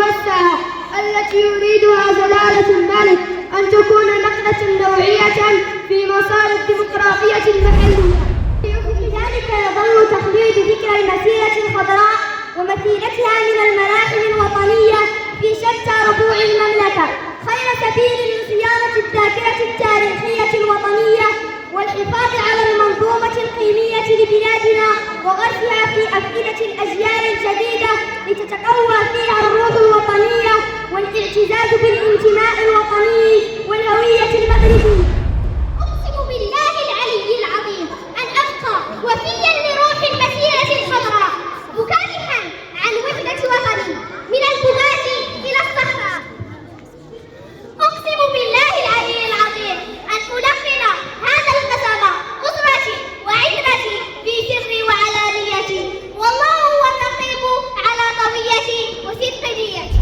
الساعة التي يريدها جلالة الملك أن تكون نقلة نوعية في مسار الديمقراطية المحلية. لذلك يظل تخليد ذكرى المسيرة الخضراء ومثيلتها من الملاحم الوطنية في شتى ربوع المملكة خير سبيل لصيانة الذاكرة التاريخية الوطنية والحفاظ على المنظومة القيمية لبلادنا وغرسها في أفئدة الأجيال الجديدة لتتقوى فيها الروح الوطنية والاعتزاز بالانتماء الوطني والهوية المغربية. أقسم بالله العلي العظيم أن أبقى وفيا لروح المسيرة الخضراء مكافحا عن وحدة وطني من البغاة إلى الصحراء. أقسم بالله العلي العظيم أن ألقن هذا القسم أسرتي وعترتي في سري وعلانيتي، والله هو الرقيب على طويتي وصدق نيتي.